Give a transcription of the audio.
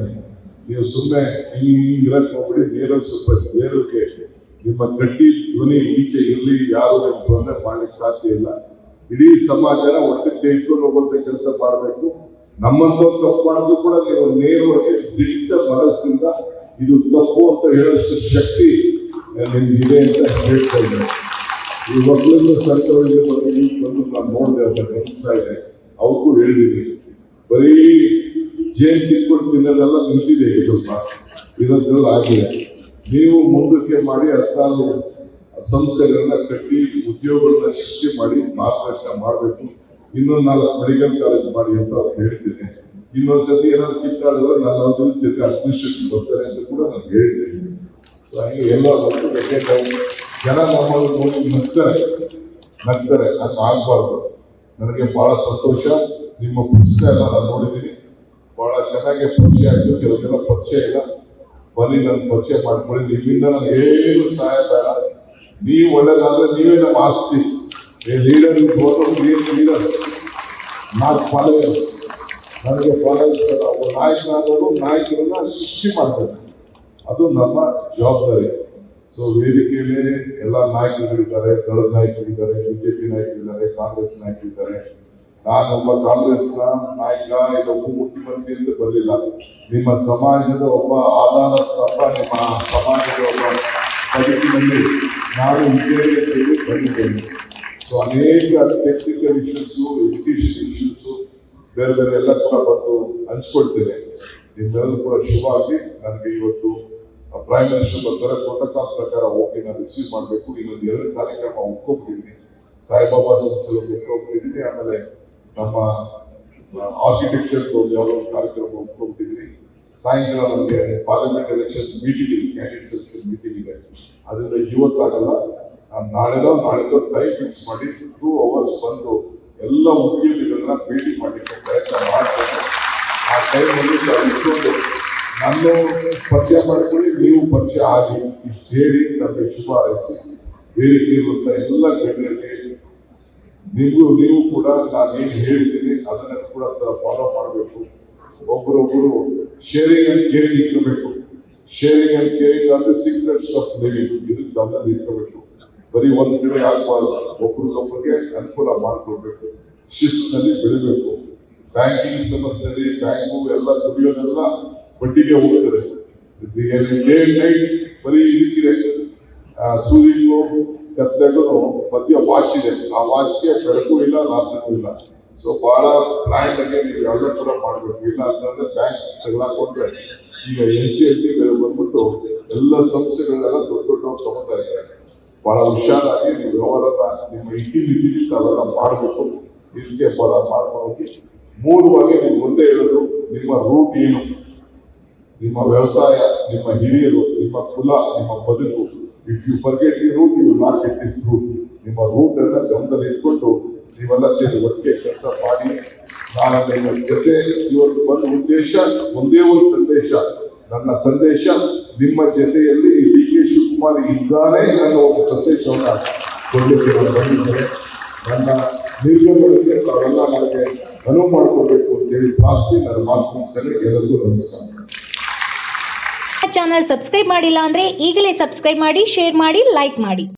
ಇರ್ತೀನಿ. ನೀವು ಸುಮ್ಮನೆ ಹಿಂಗಿರಕ್ ಹೋಗ್ಬಿಡಿ, ನೇರಕ್ಕೆ ಸ್ವಲ್ಪ ನೇರಕ್ಕೆ ನಿಮ್ಮ ಗಟ್ಟಿ ಧ್ವನಿ ಈಚೆ ಇರಲಿ, ಯಾರು ತೊಂದರೆ ಮಾಡ್ಲಿಕ್ಕೆ ಸಾಧ್ಯ ಇಲ್ಲ. ಇಡೀ ಸಮಾಜನ ಒಟ್ಟಿಗೆ ತೆಗೆದುಕೊಂಡು ಹೋಗುವಂತ ಕೆಲಸ ಮಾಡಬೇಕು. ನಮ್ಮಂತವ್ರು ತಪ್ಪು ಮಾಡೋದು ಕೂಡ ನೀವು ನೇರವಾಗಿ ದಿಟ್ಟ ಮನಸ್ಸಿಂದ ಇದು ತಪ್ಪು ಅಂತ ಹೇಳೋಷ್ಟು ಶಕ್ತಿ ನಿಮ್ಗಿದೆ ಅಂತ ಹೇಳ್ತಾ ಇದ್ದೇನೆ. ಈ ಮಕ್ಕಳನ್ನು ಸಂತೋಷ ಬಂದು ನಾನು ನೋಡಿದೆ ಅಂತ ಅನಿಸ್ತಾ ಇದೆ. ಅವಕ್ಕೂ ಹೇಳಿದ್ದೀನಿ, ಬರೀ ಜೇನ್ ತಿನ್ಕೊಂಡು ತಿನ್ನೋದೆಲ್ಲ ನಿಂತಿದೆ, ಸ್ವಲ್ಪ ಇರೋದ್ರಲ್ಲಿ ಆಗಿದೆ. ನೀವು ಮುಂದಕ್ಕೆ ಮಾಡಿ 16 ಸಂಸ್ಥೆಗಳನ್ನ ಕಟ್ಟಿ ಉದ್ಯೋಗಗಳನ್ನ ಸೃಷ್ಟಿ ಮಾಡಿ ಮಾರ್ಗದರ್ಶನ ಮಾಡಬೇಕು. ಇನ್ನೊಂದು 4 ಮೆಡಿಕಲ್ ಕಾಲೇಜ್ ಮಾಡಿ ಅಂತ ಅವ್ರು ಹೇಳ್ತೀನಿ. ಇನ್ನೊಂದ್ಸತಿ ಏನಾದ್ರು ಕಿತ್ತಾಡಿದ್ರೆ ನಾನು ಅವ್ರಿಗೆ ಅಡ್ಮಿನಿಸ್ಟ್ರೇಷನ್ ಬರ್ತಾರೆ ಅಂತ ಕೂಡ ನಾನು ಹೇಳಿದ್ದೀನಿ. ಹಾಗೆ ಎಲ್ಲ ಬಂದು ಜನ ನಮ್ಮನ್ನು ನೋಡಿ ನಗ್ತಾರೆ, ಅದು ಆಗಬಾರ್ದು. ನನಗೆ ಬಹಳ ಸಂತೋಷ. ನಿಮ್ಮ ಪುಸ್ತಕ ಎಲ್ಲ ನಾನು ನೋಡಿದ್ದೀನಿ, ಬಹಳ ಚೆನ್ನಾಗಿ ಪರಿಚಯ ಆಯಿತು. ಕೆಲವೆಲ್ಲ ಪರಿಚಯ ಇಲ್ಲ, ಬನ್ನಿ ನನ್ನ ಪರಿಚಯ ಮಾಡ್ಕೊಳ್ಳಿ. ನಿಮ್ಮಿಂದ ನನಗೆ ಏನು ಸಹಾಯ ಬೇಡ. ನೀವು ಒಳ್ಳೆದಾದ್ರೆ ನೀವೇ ನಮ್ಮ ಆಸ್ತಿ. Leader leaders not followers. ನನಗೆ ಫಾಲೋವರ್ಸ್ ಒಬ್ಬ ನಾಯಕನಾದವರು ನಾಯಕರನ್ನ ಸೃಷ್ಟಿ ಮಾಡ್ತಾರೆ, ಅದು ನಮ್ಮ ಜವಾಬ್ದಾರಿ. ಸೊ ವೇದಿಕೆಯಲ್ಲಿ ಎಲ್ಲ ನಾಯಕರಿದ್ದಾರೆ, ದಳದ ನಾಯಕರಿದ್ದಾರೆ, ಬಿಜೆಪಿ ನಾಯಕರಿದ್ದಾರೆ, ಕಾಂಗ್ರೆಸ್ ನಾಯಕರಿದ್ದಾರೆ. ನಾನೊಬ್ಬ ಕಾಂಗ್ರೆಸ್ನ ನಾಯಕ, ಇದೊಬ್ಬ ಮುಖ್ಯಮಂತ್ರಿ ಅಂತ ಬರಲಿಲ್ಲ. ನಿಮ್ಮ ಸಮಾಜದ ಒಬ್ಬ ಆಧಾರ ಸ್ತಂಭ, ನಿಮ್ಮ ಸಮಾಜದ ಒಬ್ಬ ಬದುಕಿನಲ್ಲಿ ನಾನು ವಿದ್ಯಾರ್ಥಿಗಳಿಗೆ ಬಂದಿದ್ದೇನೆ. ಸೊ ಅನೇಕ ಟೆಕ್ನಿಕಲ್ ಇಶ್ಯೂಸು, ಎಜುಕೇಶನ್ ಇಶ್ಯೂಸು ಬೇರೆ ಬೇರೆ ಎಲ್ಲ ಕೂಡ ಬಂದು ಹಂಚ್ಕೊಳ್ತೇನೆ. ನಿಮ್ಮೆಲ್ಲರೂ ಕೂಡ ಶುಭ ಆಗಿ. ನನಗೆ ಇವತ್ತು ಪ್ರೈಮ್ ಮಿನಿಸ್ಟರ್ ಬರ್ತಾರೆ, ಪ್ರೋಟೋಕಾಲ್ ಪ್ರಕಾರ ಹೋಗಿ ನಾನು ರಿಸೀವ್ ಮಾಡಬೇಕು. ಇನ್ನೊಂದು 2 ಕಾರ್ಯಕ್ರಮ ಒಪ್ಕೊಂಡಿದ್ದೀನಿ. ಸಾಯಿಬಾಬಾ ಸಂಸ್ಥೆ ಒಪ್ಕೊಂಡಿದ್ದೀನಿ, ಆಮೇಲೆ ನಮ್ಮ ಆರ್ಕಿಟೆಕ್ಚರ್ ಯಾವುದೋ ಒಂದು ಕಾರ್ಯಕ್ರಮ ಒಪ್ಕೊಂಡಿದ್ದೀನಿ. ಸಾಯಂಕಾಲ ನನಗೆ ಪಾರ್ಲಿಮೆಂಟ್ ಎಲೆಕ್ಷನ್ ಮೀಟಿಂಗ್ ಇದೆ, ಕ್ಯಾಂಡಿಡೇಟ್ ಸೆಲೆಕ್ಷನ್ ಮೀಟಿಂಗ್ ಇದೆ. ಅದರಿಂದ ಇವತ್ತಾಗಲ್ಲ, ನಾನು ನಾಳೆದೋ ಟೈಮ್ ಫಿಕ್ಸ್ ಮಾಡಿ 2 hours ಬಂದು ಎಲ್ಲ ಉದ್ಯೋಗಿಗಳನ್ನ ಭೇಟಿ ಮಾಡಲಿಕ್ಕೆ ಪ್ರಯತ್ನ ಮಾಡ್ತೇನೆ. ಆ ಟೈಮಲ್ಲಿ ಇಟ್ಕೊಂಡು ನಾನು ಪರಿಚಯ ಮಾಡ್ಕೊಳ್ಳಿ, ನೀವು ಪರಿಚಯ ಆಗಿ ಇಷ್ಟು ಹೇಳಿ ನಮಗೆ ಶುಭ ಹಾರೈಸಿ. ವೇದಿಕೆ ಇರುವಂಥ ಎಲ್ಲ ಗಣ್ಯರಿಗೆ ನೀವು ಕೂಡ ನಾನೇನು ಹೇಳಿದ್ದೀನಿ ಅದನ್ನ ಕೂಡ ಫಾಲೋ ಮಾಡಬೇಕು. ಒಬ್ಬರೊಬ್ಬರು ಶೇರಿಂಗ್ ಅಂಡ್ ಕೇರಿಂಗ್ ಇಟ್ಕೋಬೇಕು. ಶೇರಿಂಗ್ ಅಂಡ್ ಕೇರಿಂಗ್ ಅಂದ್ರೆ ಸೀಕ್ರೆಟ್ಸ್ ಆಫ್ ಲಿವಿಂಗ್, ಇದು ಗಮನದಲ್ಲಿ ಇಟ್ಕೋಬೇಕು. ಬರೀ ಒಂದು ಕಡೆ ಆಗಬಾರ್ದು, ಒಬ್ರಿಗೊಬ್ಬರಿಗೆ ಅನುಕೂಲ ಮಾಡ್ಕೊಳ್ಬೇಕು, ಶಿಸ್ತಿನಲ್ಲಿ ಬೆಳಿಬೇಕು. ಬ್ಯಾಂಕಿಂಗ್ ಸಮಸ್ಯೆಯಲ್ಲಿ ಬ್ಯಾಂಕು ಎಲ್ಲ ದುಡಿಯೋದೆಲ್ಲ ಬಡ್ಡಿಗೆ ಹೋಗ್ತದೆ. ಡೇ ನೈಟ್ ಬರೀ ಇದಕ್ಕಿದೆ, ಸೂರ್ಯಗೂ ಕತ್ತೆಗೂ ಮಧ್ಯ ವಾಚ್ ಇದೆ. ಆ ವಾಚ್ಗೆ ಬೆಳಕು ಇಲ್ಲ, ರಾತ್ರಿಗೂ ಇಲ್ಲ. ಸೊ ಬಹಳ ಪ್ಲಾನ್ ಆಗಿ ನೀವು ಎಲ್ಲ ಕೂಡ ಮಾಡಬೇಕು. ಇಲ್ಲ ಅಂತಂದ್ರೆ ಬ್ಯಾಂಕ್ ತಗೊಳಕೊಂಡ್ರೆ ಈಗ NCLT ಬಂದ್ಬಿಟ್ಟು ಎಲ್ಲ ಸಂಸ್ಥೆಗಳೆಲ್ಲ ದೊಡ್ಡ ತಗೋತಾ ಇದ್ದಾರೆ. ಬಹಳ ಹುಷಾರಾಗಿ ನೀವು ವ್ಯವಹಾರದ ನಿಮ್ಮ ಇತಿಮಿತಿ ಅವೆಲ್ಲ ಮಾಡಬೇಕು. ಇದಕ್ಕೆ ಬಹಳ ಮಾಡ್ಕೊಂಡು ಹೋಗಿ. 3 ಬಗ್ಗೆ ನೀವು ಮುಂದೆ ಹೇಳೋದು, ನಿಮ್ಮ ರೂಟ್ ಏನು, ನಿಮ್ಮ ವ್ಯವಸಾಯ, ನಿಮ್ಮ ಹಿರಿಯರು, ನಿಮ್ಮ ಕುಲ, ನಿಮ್ಮ ಬದುಕು. If you forget the root, you will not get this root. ನಿಮ್ಮ ರೂಟ್ ಅನ್ನ ಗಮನದಲ್ಲಿ ಇಟ್ಕೊಂಡು ನೀವೆಲ್ಲ ಸೇರಿ ಒಟ್ಟಿಗೆ ಕೆಲಸ ಮಾಡಿ. ನಾನು ನಿಮ್ಮ ಜೊತೆ ಇವತ್ತು ಬಂದ ಉದ್ದೇಶ ಒಂದೇ ಒಂದು ಸಂದೇಶ. ನನ್ನ ಸಂದೇಶ ನಿಮ್ಮ ಜೊತೆಯಲ್ಲಿ DK ಶಿವಕುಮಾರ್ ಇದ್ದಾನೆ ಅನ್ನೋ ಒಂದು ಸಂದೇಶವನ್ನು ಕೊಡಲಿಕ್ಕೆ ನಾನು ಬಂದಿದ್ದೇನೆ. ನನ್ನ ನಿರ್ಗಮನಕ್ಕೆ ತಾವೆಲ್ಲ ನನಗೆ ಅನುವು ಮಾಡಿಕೊಡ್ಬೇಕು ಅಂತೇಳಿ ಪ್ರಾರ್ಥಿಸಿ ನನ್ನ ಮಾತು ಮುಗಿಸಲು ಎಲ್ಲರಿಗೂ ನಮಸ್ಕಾರ. ಚಾನಲ್ ಸಬ್ಸ್ಕ್ರೈಬ್ ಮಾಡಿಲ್ಲ ಅಂದ್ರೆ ಈಗಲೇ ಸಬ್ಸ್ಕ್ರೈಬ್ ಮಾಡಿ, ಶೇರ್ ಮಾಡಿ, ಲೈಕ್ ಮಾಡಿ.